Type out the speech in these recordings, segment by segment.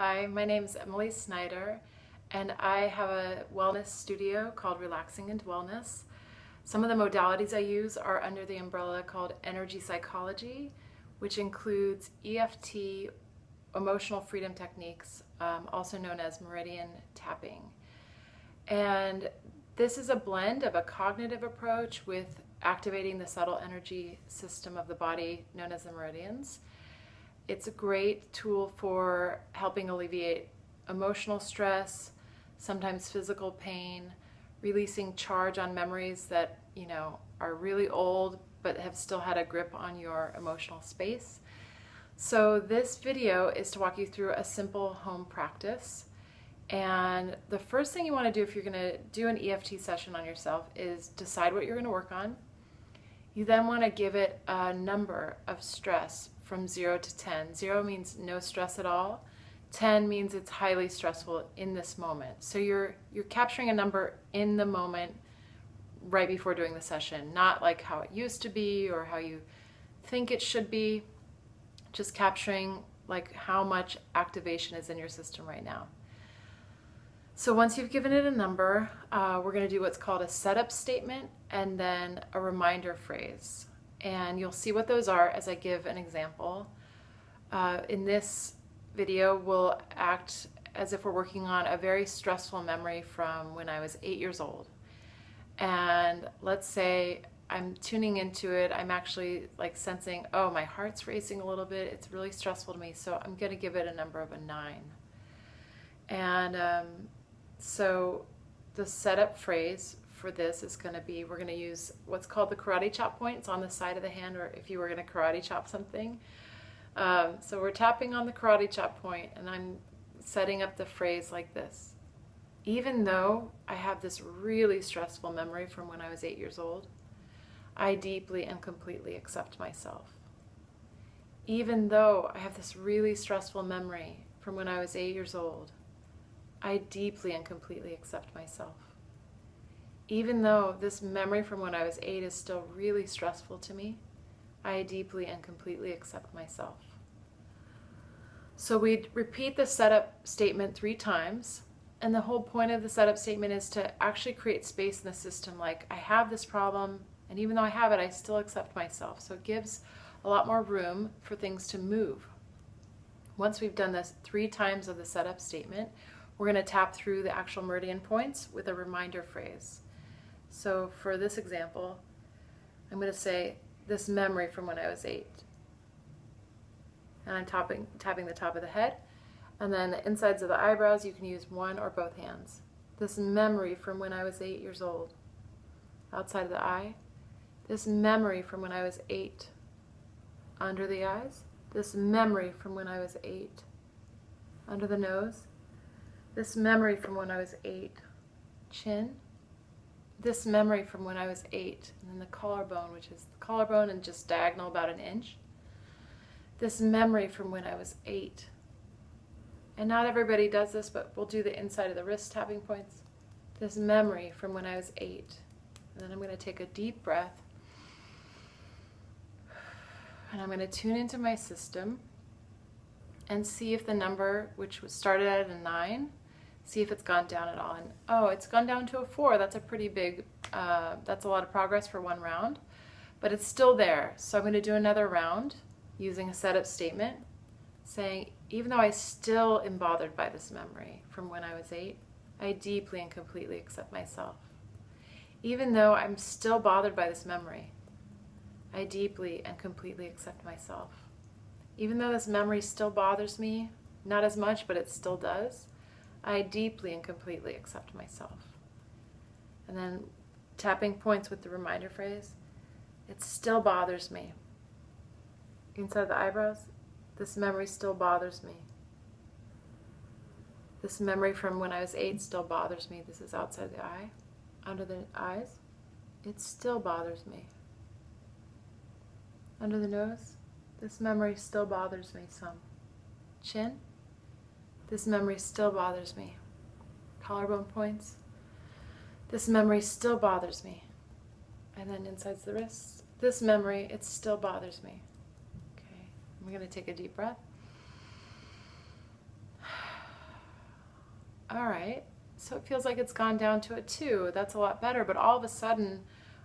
Hi, my name is Emily Snider, and I have a wellness studio called Relaxing and Wellness. Some of the modalities I use are under the umbrella called energy psychology, which includes EFT, emotional freedom techniques, also known as meridian tapping. And this is a blend of a cognitive approach with activating the subtle energy system of the body known as the meridians. It's a great tool for helping alleviate emotional stress, sometimes physical pain, releasing charge on memories that, are really old but have still had a grip on your emotional space. So this video is to walk you through a simple home practice. And the first thing you want to do if you're going to do an EFT session on yourself is decide what you're going to work on. You then want to give it a number of stress from 0 to 10. 0 means no stress at all. 10 means it's highly stressful in this moment. So you're capturing a number in the moment right before doing the session, not like how it used to be or how you think it should be, just capturing like how much activation is in your system right now. So once you've given it a number, we're going to do what's called a setup statement and then a reminder phrase. And you'll see what those are as I give an example. In this video, we'll act as if we're working on a very stressful memory from when I was 8 years old. And let's say I'm tuning into it. I'm actually like sensing, oh, my heart's racing a little bit. It's really stressful to me. So I'm going to give it a number of a 9. And so the setup phrase for this is going to be, we're going to use what's called the karate chop point. It's on the side of the hand, or if you were going to karate chop something. So we're tapping on the karate chop point, and I'm setting up the phrase like this. Even though I have this really stressful memory from when I was 8 years old, I deeply and completely accept myself. Even though I have this really stressful memory from when I was 8 years old, I deeply and completely accept myself. Even though this memory from when I was 8 is still really stressful to me, I deeply and completely accept myself. So we repeat the setup statement 3 times, and the whole point of the setup statement is to actually create space in the system, like I have this problem, and even though I have it, I still accept myself. So it gives a lot more room for things to move. Once we've done this 3 times of the setup statement, we're going to tap through the actual meridian points with a reminder phrase. So for this example, I'm going to say this memory from when I was 8. And I'm tapping the top of the head. And then the insides of the eyebrows, you can use one or both hands. This memory from when I was 8 years old. Outside of the eye. This memory from when I was 8. Under the eyes. This memory from when I was 8. Under the nose. This memory from when I was 8. Chin. This memory from when I was 8. And then the collarbone, which is the collarbone and just diagonal about an inch. This memory from when I was 8. And not everybody does this, but we'll do the inside of the wrist tapping points. This memory from when I was 8. And then I'm going to take a deep breath. And I'm going to tune into my system and see if the number, which was started at a 9, see if it's gone down at all. And oh, it's gone down to a 4. That's a pretty big, that's a lot of progress for one round, but it's still there. So I'm going to do another round using a setup statement, saying, even though I still am bothered by this memory from when I was 8, I deeply and completely accept myself. Even though I'm still bothered by this memory, I deeply and completely accept myself. Even though this memory still bothers me, not as much, but it still does, I deeply and completely accept myself. And then tapping points with the reminder phrase, it still bothers me. Inside the eyebrows, this memory still bothers me. This memory from when I was 8 still bothers me. This is outside the eye. Under the eyes, it still bothers me. Under the nose, this memory still bothers me some. Chin, this memory still bothers me. Collarbone points, this memory still bothers me. And then inside the wrists, this memory, it still bothers me. I'm going to take a deep breath. All right. So it feels like it's gone down to a 2. That's a lot better. But all of a sudden,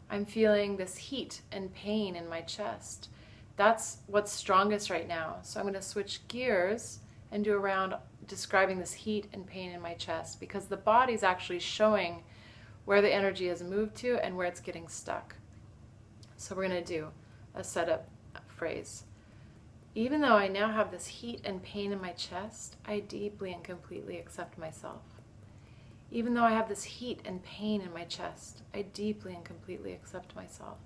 I'm feeling this heat and pain in my chest. That's what's strongest right now. So I'm going to switch gears and do a round describing this heat and pain in my chest, because the body's actually showing where the energy has moved to and where it's getting stuck. So we're going to do a setup phrase. Even though I now have this heat and pain in my chest, I deeply and completely accept myself. Even though I have this heat and pain in my chest, I deeply and completely accept myself.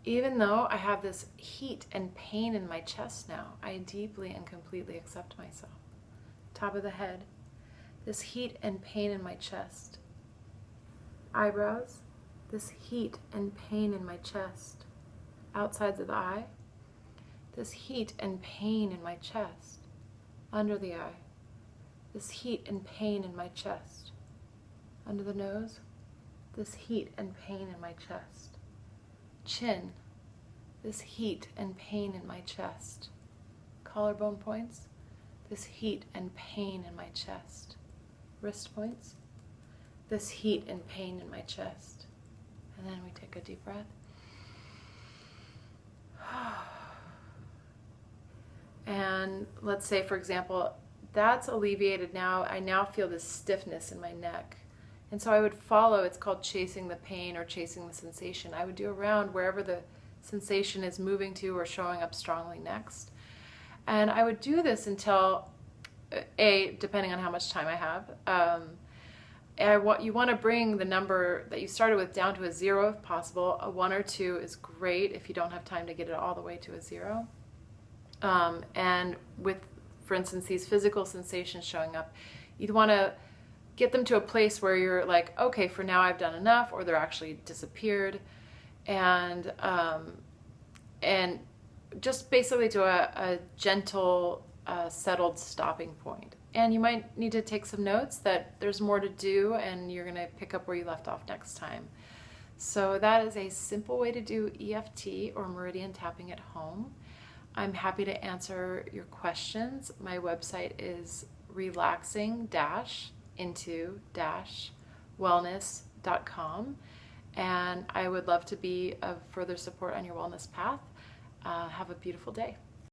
Even though I have this heat and pain in my chest now, I deeply and completely accept myself. Top of the head, this heat and pain in my chest. Eyebrows, this heat and pain in my chest. Outsides of the eye, this heat and pain in my chest. Under the eye, this heat and pain in my chest. Under the nose, this heat and pain in my chest. Chin, this heat and pain in my chest. Collarbone points, this heat and pain in my chest. Wrist points, this heat and pain in my chest. And then we take a deep breath. And let's say, for example, that's alleviated now. I now feel this stiffness in my neck. And so I would follow, it's called chasing the pain or chasing the sensation. I would do a round wherever the sensation is moving to or showing up strongly next. And I would do this until, depending on how much time I have, you want to bring the number that you started with down to a 0 if possible. A 1 or 2 is great if you don't have time to get it all the way to a 0. And with, for instance, these physical sensations showing up, you'd want to get them to a place where you're like, okay, for now I've done enough, or they're actually disappeared, and just basically to a gentle, settled stopping point. And you might need to take some notes that there's more to do, and you're going to pick up where you left off next time. So that is a simple way to do EFT or meridian tapping at home. I'm happy to answer your questions. My website is relaxing-into-wellness.com, and I would love to be of further support on your wellness path. Have a beautiful day.